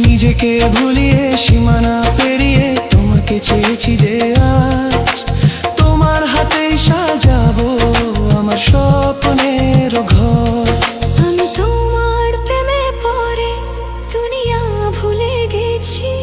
নিজেকে ভুলিয়ে সীমানা পেরিয়ে তোমাকে চেয়েছি যে আজ তোমার হাতেই সাজাবো আমার স্বপ্নের ঘর। আমি তোমার প্রেমে পড়ে দুনিয়া ভুলে গেছি।